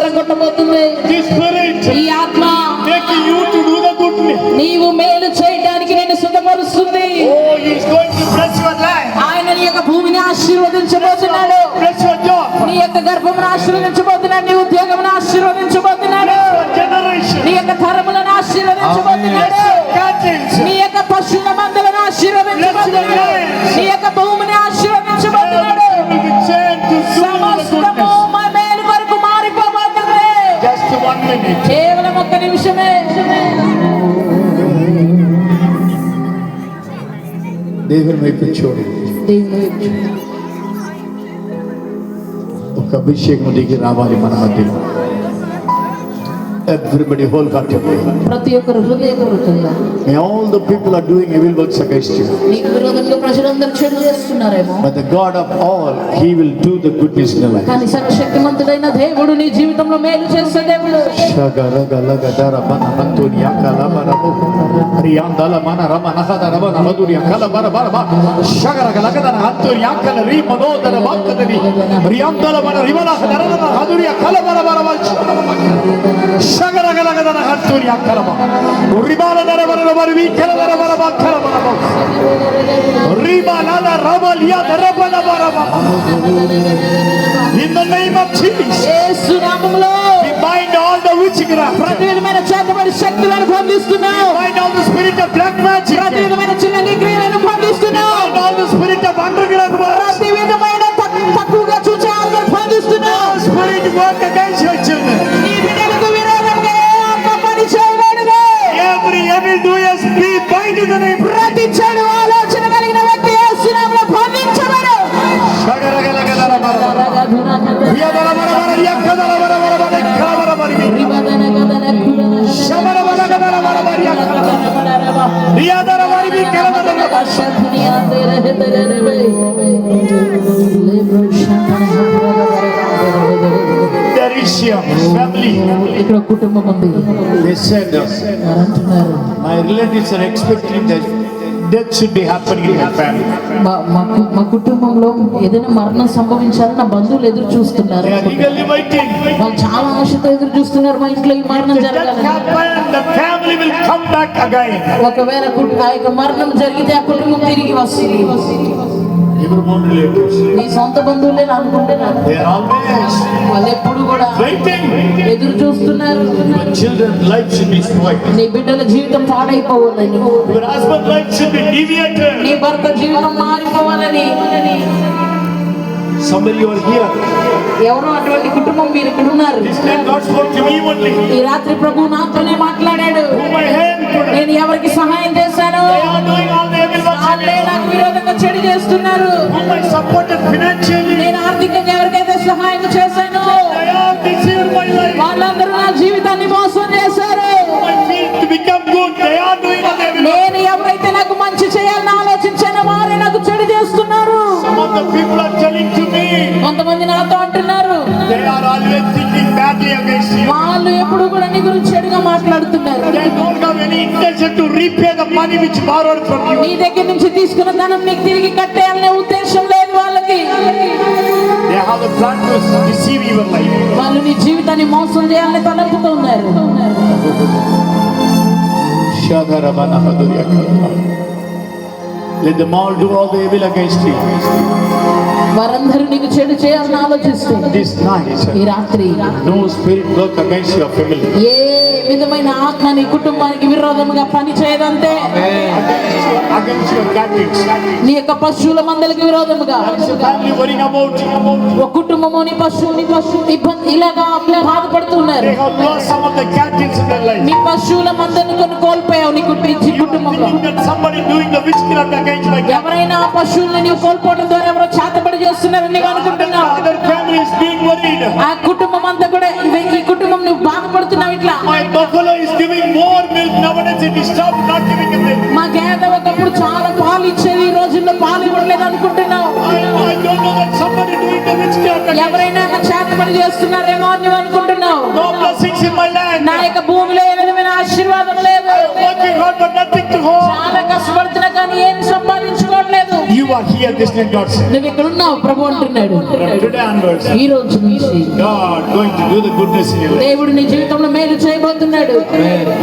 వెళ్ళగొట్టబోతుంది. ఈ ఆత్మ నీవు మేలు చేయడానికి నేను సిద్ధపరుస్తుంది. ఆయన నీ యొక్క భూమిని ఆశీర్వదించబోతున్నాడు. నీ యొక్క గర్భమును ఆశీర్వదించబోతున్నాడు. నీ ఉద్యోగమును ఆశీర్వదించబోతున్నాడు. నీ యొక్క తరములను ఆశీర్వదించబోతున్నాడు. నీ యొక్క పశువుల మందలను ఆశీర్వదించబోతున్నాడు. నీ యొక్క భూమిని ఆశీర్వదించబోతున్నాడు. సమస్తము మా మేలు వరకు మారిపోబోతుంది. కేవలం ఒక్క నిమిషమే. దేవుని వైపు చూడు. ఒక అభిషేకం దిగి రావాలి మన మధ్యలో. Everybody wholeheartedly. ప్రతి ఒక్కరు హృదయపూర్వకంగా. All the people are doing evil works against you. నీకు విరోధంగా ప్రజలందరూ చెడు చేస్తున్నారేమో. But the God of all, He will do the goodness in your life. కానీ సర్వశక్తిమంతుడైన దేవుడు నీ జీవితంలో మేలు చేసే దేవుడు. షగరగలగదర మనమంతునియా కలబరబు రియాందల మనరమన హదరబ నమదునియా కలబరబరబ షగరగలగదర హంతునియా కల రీమదోదర బాకదని రియాందల మన రిమల హదరన హదునియా కలబరబరబ షగరగలగదర హంతునియా కలబ రిబాల దరబర బరవి కలబరబరబ కలబరబ రిబాల రబలియా దరబరబరబ. In the name of Jesus, యేసు నామములో we bind all the witchcraft, ప్రతి విధమైన చేతబడి శక్తులను బంధిస్తున్నావు. bind all the spirit of black magic, ప్రతి విధమైన చిన్న క్రియలను బంధిస్తున్నావు. bind all the spirit of underground works, ప్రతి విధమైన తక్కువగా చూసే ఆత్మను బంధిస్తున్నావు. spirit work against your children. నీ బిడ్డలకు విరోధంగా ఆత్మ పని చేయబడును. Every evil doers be bind in the name. ప్రతి చెడు ఆలోచన కలిగిన వ్యక్తి యేసు నామములో బంధించబడు. ఇక్కడ కుటుంబం ఉంది. My relatives are expecting that death should be happening in my family. మా కుటుంబంలో ఏదైనా మరణం సంభవించాలని నా బంధువులు ఎదురు చూస్తున్నారు. They are eagerly waiting. వాళ్ళు చాలా ఆశతో ఎదురు చూస్తున్నారు. మా ఇంట్లో ఈ మరణం జరగాలి. The family will come back again. ఒకవేళ ఆ యొక్క మరణం జరిగితే ఆ కుటుంబం తిరిగి వస్తుంది. Your own relatives, నీ సొంత బంధువులే అనుకుంటున్నారు. they are always వాళ్ళు ఎప్పుడు కూడా waiting. ఎదురు చూస్తున్నారు. Your children's life should be spoiled. నీ బిడ్డల జీవితం పాడైపోవాలని, Your husband's life should be deviated. నీ భర్త జీవితం మారిపోవాలని. Somebody over here. ఎవరో అటువంటి కుటుంబం మీరు ఇక్కడ ఉన్నారు. This night God spoke to me only. ఈ రాత్రి ప్రభు నాతోనే మాట్లాడాడు. Whom I helped. నేను ఎవరికి సహాయం చేశాను? They are doing all the evil works. వాళ్ళే నాకు విరోధంగా చెడు చేస్తున్నారు. Whom I supported financially. నేను ఆర్థికంగా ఎవరికైతే సహాయం చేశాను They are deceived my life. వాళ్ళందరూ నా జీవితాన్ని మోసం చేశారు. My feet to become good. They are doing all the evil works. నేను ఎవరైతే నాకు మంచి చేయాలని ఆలోచించానో వారే నాకు చెడు చేస్తున్నారు. Some of the people are telling to me. కొంతమంది నాతో అంటున్నారు, They are always thinking badly against you. వాళ్ళు ఎప్పుడు కూడా నీ గురించి చెడుగా మాట్లాడుతున్నారు. They don't have any intention to repay the money which borrowed from you. నీ దగ్గర నుంచి తీసుకున్న ధనం నీకు తిరిగి కట్టేయాలనే ఉద్దేశం లేదు వాళ్ళకి. They have a plan to deceive your life. వాళ్ళు నీ జీవితాన్ని మోసం చేయాలని తలంపుతూ ఉన్నారు. Let them all do all the evil against you. వారందరూ నీకు చెడు చేయాలని ఆలోచిస్తారు. This night, ఈ రాత్రి no spirit work against your family. ఏ విధమైన ఆత్మ నీ కుటుంబానికి విరోధముగా పని చేయదంతే. Against your captives. నీ యొక్క పశువుల మందలకు విరోధముగా Family worrying about. ఒక కుటుంబము నీ పశువు ఇబ్బంది ఇలాగా బాధపడుతున్నారు. They have lost some of the captives in their life. నీ పశువుల మందను కొన్ని కోల్పోయావు నీ కుటుంబంలో. That somebody doing the witchcraft against my captives. ఎవరైనా ఆ పశువుల్ని నీవు కోల్పోవడం ద్వారా ఎవరో చేతబడి చేస్తున్నారని నీవు అనుకుంటున్నావు. Other family is being worried. ఆ కుటుంబం అంతా కూడా ఈ కుటుంబం నువ్వు బాధపడుతున్నావు. ఇట్లా My buffalo is giving more milk nowadays. It is stopped not giving a milk. మా గేదె ఒకప్పుడు చాలా పాలు ఇచ్చేది, ఈ రోజుల్లో పాలు ఇవ్వట్లేదు అనుకుంటున్నావు. I don't know that somebody doing the witchcraft. ఎవరైనా చేతబడి చేస్తున్నారేమో అని నువ్వు అనుకుంటున్నావు. No blessings in my land. నా యొక్క భూమిలో ఏ విధమైన ఆశీర్వాదం లేదు. Working hard but nothing to hold. చాలా కష్టపడుతున్నా కానీ ఏమి సంపాదించుకోవట్లేదు. You You are here, this night, God said. నువ్వు ఇక్కడ ఉన్నావు ప్రభు అంటున్నాడు. From today onwards, ఈ రోజు నుంచి God going to do the goodness in your life. దేవుడు నీ జీవితంలో మేలు చేయబోతున్నాడు.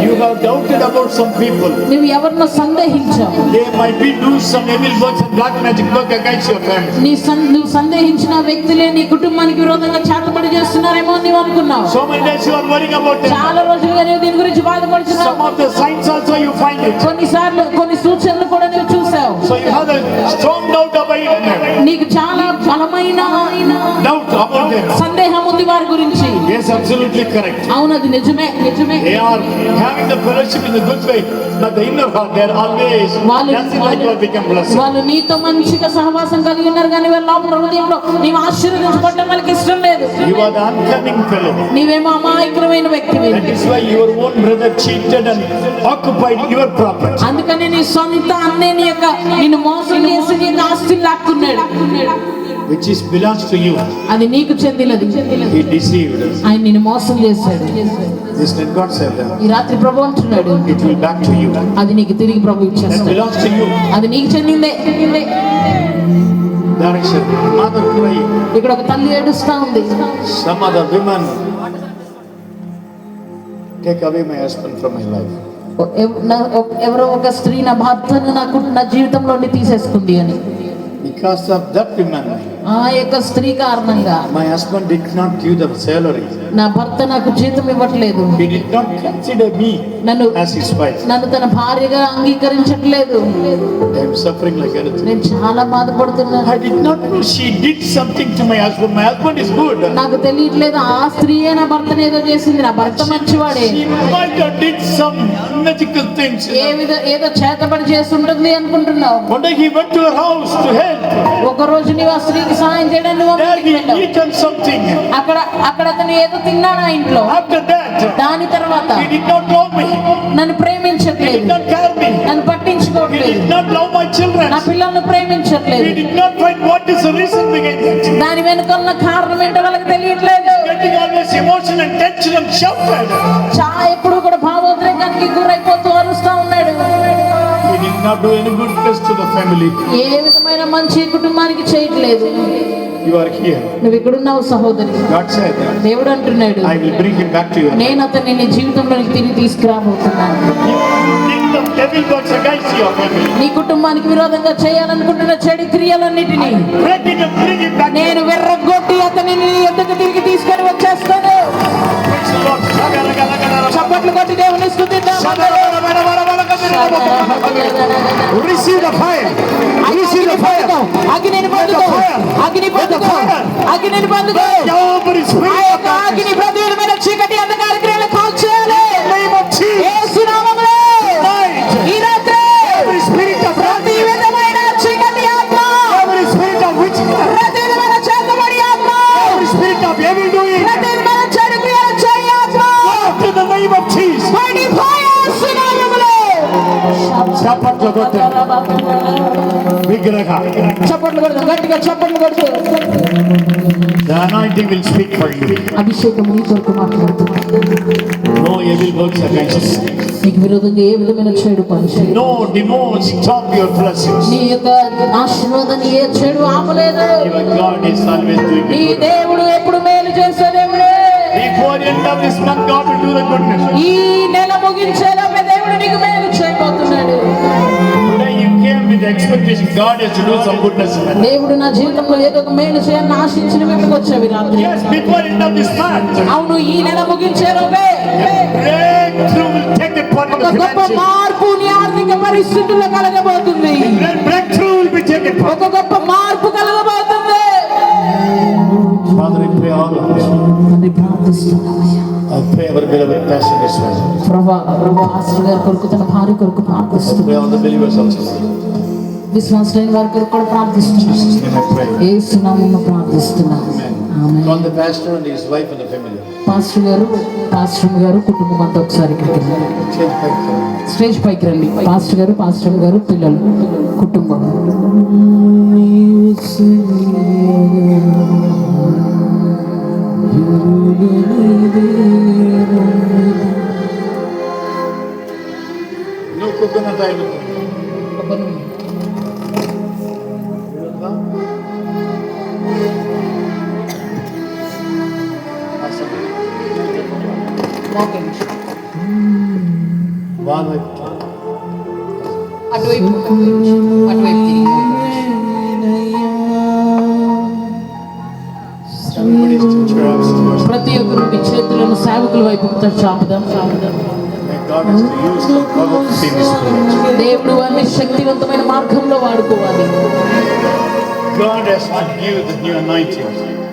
You have doubted about some people. నువ్వు ఎవరినో సందేహించావు. They might be do some evil works and black magic work against your family. నువ్వు సందేహించిన వ్యక్తులే నీ కుటుంబానికి విరోధంగా చేతబడి చేస్తున్నారేమో నీవు అనుకున్నావు. So many days you are worrying about them. చాలా రోజులుగా నీవు దీని గురించి బాధపడుతున్నావు. Some of the signs also you find it. కొన్నిసార్లు కొన్ని సూచనలు కూడా నువ్వు చూసావు. So you have a strong doubt about them. నీకు చాలా బలమైన Doubt about them. సందేహం ఉంది వారి గురించి. Yes, absolutely correct. అవును, అది నిజమే. They are having the fellowship in the good way, but the inner heart they are always dancing like you have become blessed. వాళ్ళు నీతో మంచిగా సహవాసం కలిగి ఉన్నారు కానీ వాళ్ళ లోపల హృదయంలో నీవు ఆశీర్వదించబడడం వాళ్ళకి ఇష్టం లేదు. You are the uncoming fellow. నీవేమో అమాయకమైన వ్యక్తివి. That is why your own brother cheated and occupied your property. అందుకని నీ సొంత అన్నయ్య యొక్క నిన్ను మోసం చేసి నీ ఆస్తి లాక్కున్నాడు. Which is belongs to you. అది నీకు చెందినది. He deceived. ఆయన నిన్ను మోసం చేశాడు. This night God said that. ఈ రాత్రి ప్రభు అంటున్నాడు, It will back to you. అది నీకు తిరిగి ప్రభు That ఇచ్చేస్తాడు. belongs to you. అది నీకు చెందిందే. Direction. Mother crying. ఇక్కడ ఒక తల్లి ఏడుస్తా ఉంది. Some other women take away my husband from my life. ఎవరో ఒక స్త్రీ నా భర్తను నా జీవితంలో తీసేసుకుంది అని. Because of that woman, ఆ యొక్క స్త్రీ కారణంగా my husband did not give the salary. నా భర్త నాకు జీతం ఇవ్వట్లేదు. He did not consider me నన్ను as his wife. నన్ను తన భార్యగా అంగీకరించట్లేదు. I am suffering like anything. నేను చాలా బాధపడుతున్నాను. I did not know she did something to my husband. My husband is good. నాకు తెలియట్లేదు ఆ స్త్రీయే నా భర్తను ఏదో చేసింది. నా భర్త మంచివాడే. She might have did some magical things. ఏదో చేతబడి చేస్తుంటుంది అనుకుంటున్నావు. One day he went to her house to help. ఒక రోజు నీవు ఆ స్త్రీకి సహాయం చేయడానికి There he eaten something. అక్కడ అతను ఏదో తిన్నాడు ఆ ఇంట్లో. After that, దాని తర్వాత he did not love me. నన్ను He ప్రేమించట్లేదు. did not care me. నన్ను He పట్టించుకోవట్లేదు. did not love my children. నా పిల్లల్ని ప్రేమించట్లేదు. He did not find what is the reason behind that. దాని వెనుక ఉన్న కారణం ఏంటో వాళ్ళకి తెలియట్లేదు. Getting always emotion and tension and shouted. ఎప్పుడు కూడా భావోద్రేకానికి గురైపోతూ అరుస్తా ఉన్నాడు. He did not do any goodness to the family. ఏ విధమైన మంచి కుటుంబానికి చేయట్లేదు. You are here. నువ్వు ఇక్కడున్నావు సహోదరి. God said that. దేవుడు అంటున్నాడు, I will bring him back to you. నేను అతన్ని నీ జీవితంలోకి తిరిగి తీసుకురాబోతున్నాను. The devil works against your family. నీ కుటుంబానికి విరోధంగా చేయాలనుకుంటున్న చెడు క్రియలన్నిటినీ Break it and bring him back. నేను విర్రగొట్టి అతన్ని నీ యొద్దకు తిరిగి తీసుకొని వచ్చేస్తాను. Praise the Lord. చప్పట్లు కొట్టి దేవుని స్తుతిద్దాం. Receive the fire. Receive the fire. అగ్నిని పొందుకో. అగ్ని పొందుకో. అగ్నిని పొందుకో. Every spirit ఆ యొక్క అగ్ని ప్రతిని మీద చీకటి అంధకార క్రియలు కాల్చేయాలి. name of Jesus. యేసు నామములో ఈ రాత్రి Every spirit of ప్రతి విధమైన చీకటి ఆత్మ, every spirit of witchcraft, ప్రతి విధమైన చేతబడి ఆత్మ, every spirit of evil doing, ప్రతి విధమైన చెడు క్రియలు చేయ ఆత్మ go to the name of Jesus. పడిపోయి యేసు నామములో. చప్పట్లు కొట్టు. విగ్రహ. చప్పట్లు కొడుతూ గట్టిగా చప్పట్లు కొడుతూ The anointing will speak for you. అభిషేకం నీ కొరకు మాట్లాడుతుంది. No evil works against you. నీకు విరోధంగా ఏ విధమైన చెడు పని చేయదు. No demons stop your blessings. నీ యొక్క ఆశీర్వాదాన్ని ఏ చెడు ఆపలేదు. Your God is always doing నీ good. దేవుడు ఎప్పుడు మేలు చేస్తాడేమిడే. Before the end of this month, God will do the goodness. ఈ నెల ముగించేలోపే దేవుడు నీకు మేలు చేయబోతున్నాడు. Today you came with the expectation God has to do some goodness in my life. దేవుడు నా జీవితంలో ఏదో ఒక మేలు చేయాలని ఆశించిన ఇక్కడికి వచ్చావి రాత్రి. Yes, before the end of this month, అవును, ఈ నెల ముగించేలోపే breakthrough will take the part of ఒక the గొప్ప financial. మార్పు నీ ఆర్థిక పరిస్థితుల్లో కలగబోతుంది. Breakthrough will be taken part. ఒక గొప్ప మార్పు కలగబోతుంది. Father, I pray all of this. అని ప్రార్థిస్తున్నామయ్యా. I pray our beloved pastor this way. ప్రభా పాస్టర్ గారి కొరకు తన భార్య కొరకు I ప్రార్థిస్తున్నాం. pray all the believers also. విశ్వాసులైన వారి కొరకు కూడా ప్రార్థిస్తున్నాం. In Jesus' name I pray. యేసు నామములో ప్రార్థిస్తున్నాం. Amen. Amen. Call the pastor and his wife and the family. Pastor గారు కుటుంబం అంతా ఒకసారి ఇక్కడికి రండి. Change back. స్టేజ్ పైకి రండి. పాస్టర్ గారు పిల్లలు కుటుంబం. No coconut oil. అటువైపు అటువైపు తిరిగి Everybody stretch your arms towards ప్రతి ఒక్కరు మీ చేతులను సేవకుల వైపు చాపుదాం. May God has to use the powerful in this village. దేవుడు వారిని శక్తివంతమైన మార్గంలో వాడుకోవాలి. God has to give the new anointing.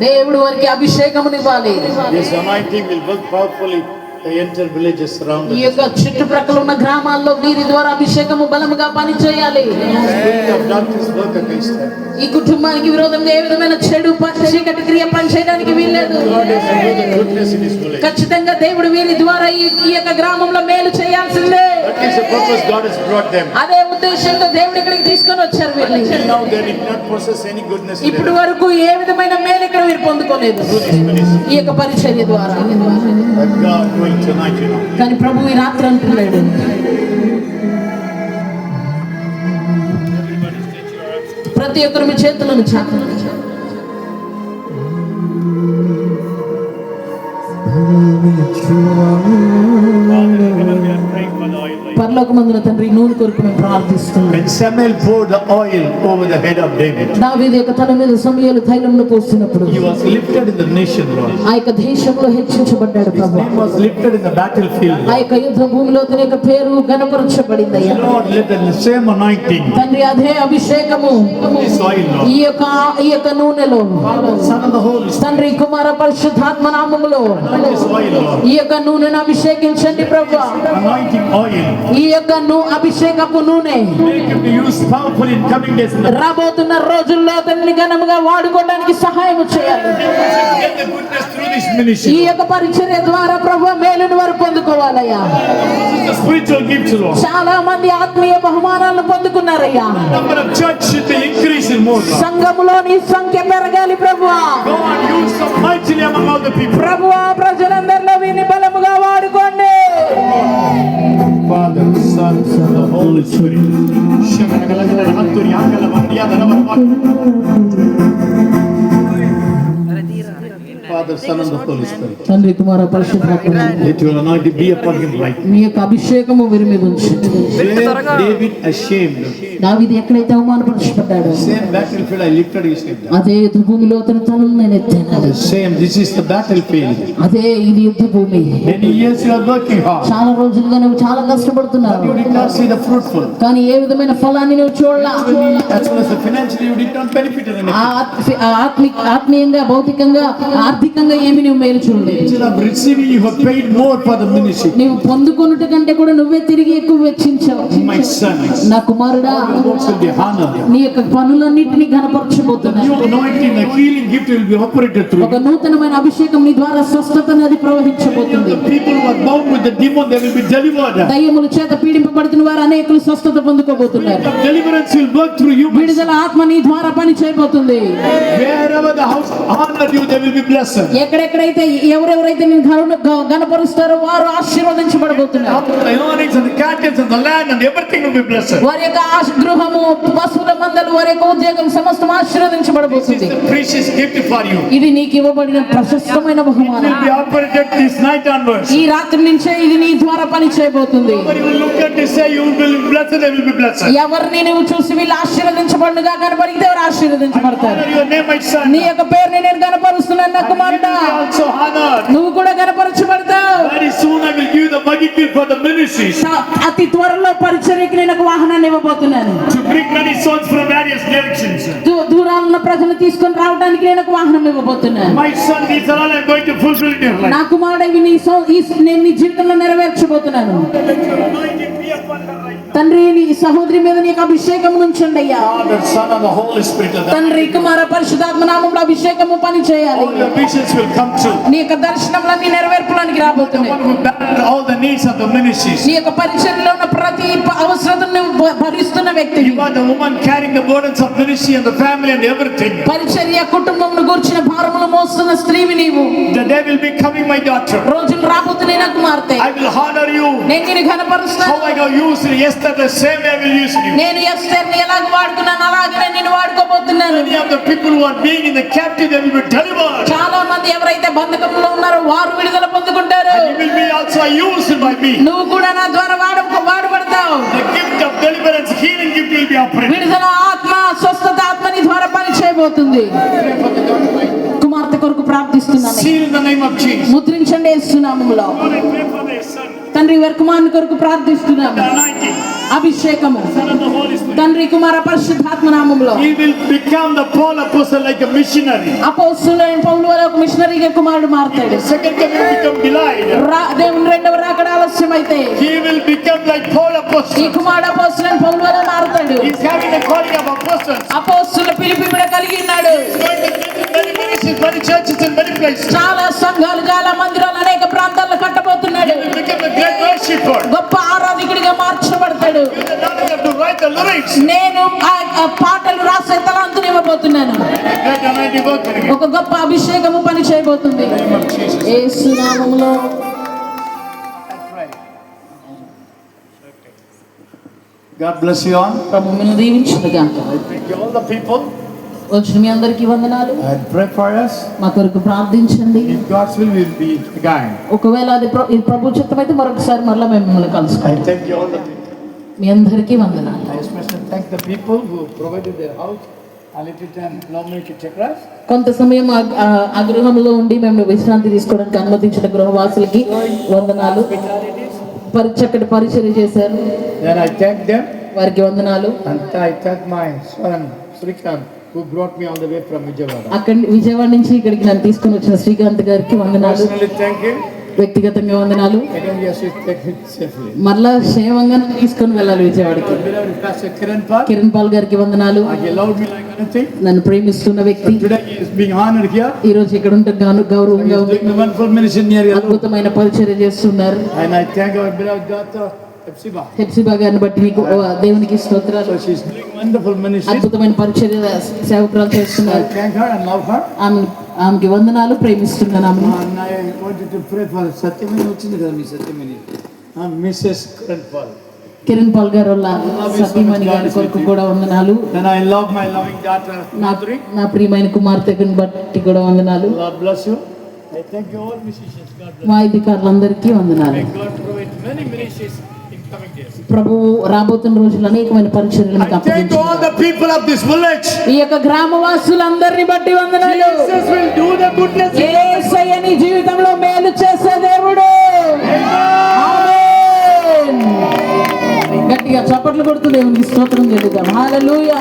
దేవుడు వారికి అభిషేకమునివ్వాలి. This anointing will work powerfully. The entire villages around ఈ యొక్క చుట్టుప్రక్కల ఉన్న గ్రామాల్లో వీరి ద్వారా అభిషేకము బలముగా పనిచేయాలి. Spirit of darkness work against them. ఈ కుటుంబానికి విరోధంగా ఏ విధమైన చెడు చీకటి క్రియ పనిచేయడానికి వీల్లేదు. God has to do the goodness in this village. ఖచ్చితంగా దేవుడు వీరి ద్వారా ఈ యొక్క గ్రామంలో మేలు చేయాల్సిందే. That is the purpose God has brought them. అదే ఉద్దేశంతో దేవుడు ఇక్కడికి తీసుకొని వచ్చారు వీరిని. Till now they did not possess any goodness in ఇప్పుడు their life. వరకు ఏ విధమైన మేలు ఇక్కడ వీరు పొందుకోలేదు Through this ministry. ఈ యొక్క పరిచర్య ద్వారా. But God doing tonight, you know. కానీ ప్రభు ఈ రాత్రి అంటున్నాడు, ప్రతి ఒక్కరు మీ చేతులను చాపండి. పరలోకమందున తండ్రి నూనె కొరకు మేము ప్రార్థిస్తున్నాం. When Samuel poured the oil over the head of David, దావీదు యొక్క తల మీద సమూయేలు తైలంను పోసినప్పుడు he was lifted in the nation, Lord. ఆ యొక్క దేశంలో హెచ్చించబడ్డాడు His Prabhu. name was lifted in the battlefield. ఆ యొక్క యుద్ధ భూమిలో తన యొక్క పేరు ఘనపరచబడింది అయ్యా. Lord, let the same anointing, తండ్రి అదే అభిషేకము this oil, Lord. ఈ యొక్క నూనెలో Father, Son of the Holy Spirit, తండ్రి కుమార పరిశుద్ధాత్మ నామములో this oil, Lord. ఈ యొక్క నూనెను అభిషేకించండి ప్రభు. Anointing oil. ఈ యొక్క అభిషేకపు నూనె Make him to use powerfully in coming days in the రాబోతున్న రోజుల్లో అతన్ని ఘనముగా వాడుకోవడానికి సహాయం చేయాలి. get the goodness through this ఈ ministry. యొక్క పరిచర్య ద్వారా ప్రభు మేలును వారు పొందుకోవాలయ్యా. This is the spiritual gift, Lord. చాలా మంది ఆత్మీయ బహుమానాలను పొందుకున్నారయ్యా. Number of church should be increasing more, Lord. సంఘములోని సంఖ్య పెరగాలి ప్రభువా. Go and use them mightily among all the people. ప్రభువా ప్రజలందరిలో వీరిని బలముగా వాడుకోండి. Father, Son, and the Holy Spirit. Father, Son, and the Holy Spirit. తండ్రి కుమార పరిశుద్ధాత్మ Let your anointing be upon him right now. మీ యొక్క అభిషేకము వీరి మీద ఉంచండి. Where David ashamed, దావీదు ఎక్కడైతే అవమానపరచబడ్డాడో same battlefield I lifted his head down. అదే యుద్ధ భూమిలో తన తలను నేను ఎత్తాను. The same, this is the battlefield. అదే ఇది యుద్ధ భూమి. Many years you are working hard. చాలా రోజులుగా నువ్వు చాలా కష్టపడుతున్నావు, You did not see the fruitful. కానీ ఏ విధమైన ఫలాన్ని నువ్వు చూడలా. As well as the financially, you did not benefit in anything. ఆత్మీయంగా భౌతికంగా ఆర్థికంగా ఏమి నువ్వు మేలు చూడలేదు. Instead of receiving, you have paid more for the ministry. నువ్వు పొందుకొనుట కంటే కూడా నువ్వే తిరిగి ఎక్కువ వెచ్చించావు. My son, నా కుమారుడా, your works will be honored. నీ యొక్క పనులన్నింటినీ ఘనపరచబోతున్నావు. Your anointing, the healing gift will be operated through. ఒక నూతనమైన అభిషేకం నీ ద్వారా స్వస్థత అనేది ప్రవహించబోతుంది. The people who are bound with the demon, they will be delivered. దయ్యముల చేత పీడింపబడుతున్న వారు అనేకులు స్వస్థత పొందుకోబోతున్నారు. The deliverance will work through you. విడుదల ఆత్మ నీ ద్వారా పని చేయబోతుంది. Wherever the house honored you, they will be blessed. ఎక్కడెక్కడైతే ఎవరెవరైతే నేను గణపరుస్తారో వారు ఆశీర్వదించబడబోతున్నారు. The earnings and the cattle and the land and everything will be blessed. వారి యొక్క గృహము, పశువుల మందలు, వారి యొక్క ఉద్యోగం సమస్తం ఆశీర్వదించబడబోతుంది. This is the precious gift for you. ఇది నీకు ఇవ్వబడిన ప్రశస్తమైన It బహుమానం. will be operated this night onwards. ఈ రాత్రి నుంచే ఇది నీ ద్వారా పని చేయబోతుంది. Somebody will look at this, say you will be blessed, they will be blessed. ఎవరిని నువ్వు చూసి వీళ్ళు ఆశీర్వదించబడుగా కనబడితే ఎవరు ఆశీర్వదించబడతారు. Honor your name, my son. నీ యొక్క పేరుని నేను కనపరుస్తున్నాను నా కుమారుడా. You will be also honored. నువ్వు కూడా కనపరచబడతావు. Very soon I will give you the buggy for the ministries. అతి త్వరలో పరిచర్యకి నేను ఒక వాహనాన్ని ఇవ్వబోతున్నాను. To bring many souls from various directions. దూరాలున్న ప్రజలు తీసుకొని రావడానికి నేను ఒక వాహనం ఇవ్వబోతున్నాను. My son, these are all I am going to fulfill in your life. నా కుమారుడు నేను నీ జీవితంలో నెరవేర్చబోతున్నాను. Let your anointing be upon her right now. తండ్రి నీ సహోదరి మీద నీకు అభిషేకం నుంచండి అయ్యా. Father, Son, and the Holy Spirit of God. తండ్రి కుమార పరిశుద్ధాత్మ నామములో అభిషేకము పని చేయాలి. All your visions will come true. నీ యొక్క దర్శనములన్నీ నెరవేర్పులోనికి రాబోతున్నాయి. One who battled all the needs of the ministries. నీ యొక్క పరిచర్యలో ఉన్న ప్రతి అవసరతను భరిస్తున్న వ్యక్తి. You are the woman carrying the burdens of ministry and the family and everything. పరిచర్య కుటుంబమును గూర్చిన భారములు మోస్తున్న స్త్రీవి నీవు. The day will be coming, my daughter. రోజులు రాబోతున్నాయి నా కుమార్తె. I will honor you. నేను నిన్ను ఘనపరుస్తాను. How I have used Esther, the same way I will use you. నేను ఎస్తేర్ని ఎలాగ వాడుకున్నాను అలాగే నేను వాడుకోబోతున్నాను. Many of the people who are being in the captive, they will be delivered. చాలా మంది ఎవరైతే బంధకంలో ఉన్నారో వారు విడుదల పొందుకుంటారు. And you will be also also are used by me. నువ్వు కూడా నా ద్వారా వాడబడతావు. The gift of deliverance, healing gift will be operated. విడుదల ఆత్మ, స్వస్థత ఆత్మ నీ ద్వారా పని చేయబోతుంది. కుమార్తె కొరకు ప్రార్థిస్తున్నాను. Seal in the name of Jesus. ముద్రించండి యేసు నామములో. Lord, I pray for their son. తండ్రి వారి కుమారుని కొరకు ప్రార్థిస్తున్నాము. The anointing. అభిషేకము Son of the Holy Spirit. తండ్రి కుమార పరిశుద్ధాత్మ నామములో. He will become the Paul apostle like a missionary. అపోస్తలుడైన పౌలు వలె ఒక మిషనరీగా కుమారుడు మారతాడు. The second coming will become delayed. దేవుని రెండవ రాకడ ఆలస్యమైతే He will become like Paul ఈ apostle. కుమారుడు అపోస్తలుడైన పౌలు వలె మారతాడు. He is having the calling of apostles. అపోస్తలుల పిలుపుని కలిగి ఉన్నాడు. He is going to visit many ministries, many churches in many places. చాలా సంఘాలు, చాలా మందిరాలు, అనేక ప్రాంతాల్లో కట్టబోతున్నాడు. He will become a great worshipper. గొప్ప ఆరాధకుడిగా మార్చబడతాడు. With the knowledge of to write the lyrics. నేను ఆ పాటలు రాసే తలాంతుని ఇవ్వబోతున్నాను. Great anointing work again. ఒక గొప్ప అభిషేకము పని చేయబోతుంది. In the name of Jesus. యేసు నామములో. God bless you all. ప్రభువు మిమ్మల్ని దీవించునుగా. I thank you all the people. వచ్చిన మీ అందరికీ వందనాలు. And pray for us. మా కొరకు ప్రార్థించండి. If God's will, we will be again. ఒకవేళ ఇది ప్రభు చిత్తమైతే మరొకసారి మరలా మేము మిమ్మల్ని కలుసుకుంటాం. I thank you all the people. మీ అందరికీ వందనాలు. I especially thank the people who provided their house a little time normally to check us. కొంత సమయం ఆ గృహంలో ఉండి మేము విశ్రాంతి తీసుకోవడానికి అనుమతించిన గృహవాసులకి వందనాలు. చక్కటి పరిచర్య చేశారు. Then I thank them. వారికి వందనాలు. And I thank my son Srikanth who brought me all the way from Vijayawada. అక్కడి విజయవాడ నుంచి ఇక్కడికి నన్ను తీసుకుని వచ్చిన శ్రీకాంత్ గారికి వందనాలు. Personally thank him. వ్యక్తిగతంగా వందనాలు. Again, yes, we take it safely. మరలా క్షేమంగా తీసుకొని వెళ్ళాలి విజయవాడకి. Our beloved Pastor Kiran Pal, Kiran Pal గారికి వందనాలు. he loved me like anything. నన్ను ప్రేమిస్తున్న వ్యక్తి. Today he is being honored here. ఈ రోజు ఇక్కడ ఉంటే గౌరవంగా He is ఉంది. doing the wonderful ministry near Yellow. అద్భుతమైన పరిచర్య చేస్తున్నారు. And I thank our beloved daughter Hepzibah. Hepsiba గారిని బట్టి మీకు దేవునికి స్తోత్రాలు. So she is doing wonderful ministry. అద్భుతమైన పరిచర్య సేవకురాలు I చేస్తున్నారు. thank her and love her. ఆమెకి వందనాలు, ప్రేమిస్తున్నాను ఆమెను. And I wanted to pray for Satyamani వచ్చింది కదా మీ Satyamani. Mrs. Kiran Pal. Kiran Pal garu వాళ్ళ సతీమణి గారి కొరకు కూడా వందనాలు. And I love my loving daughter Madhuri. నా ప్రియమైన కుమార్తెను బట్టి కూడా వందనాలు. God bless you. I thank you all musicians. God bless you. మా అధికారులందరికీ వందనాలు. May God provide many ministries in coming days. ప్రభువు రాబోతున్న రోజులు అనేకమైన పరిచర్యలు మీకు I thank అప్పగించున్నాడు. all the people of this village. ఈ యొక్క గ్రామవాసులందరిని బట్టి వందనాలు. Jesus will do the goodness. యేసయ్య నీ జీవితంలో మేలు చేసే దేవుడు. ఆమేన్. గట్టిగా చప్పట్లు కొడుతూ దేవునికి స్తోత్రం చెల్లిద్దాం. హల్లెలూయా.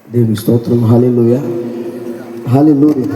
దేవుని స్తోత్రం. హల్లెలూయా, హల్లెలూయా.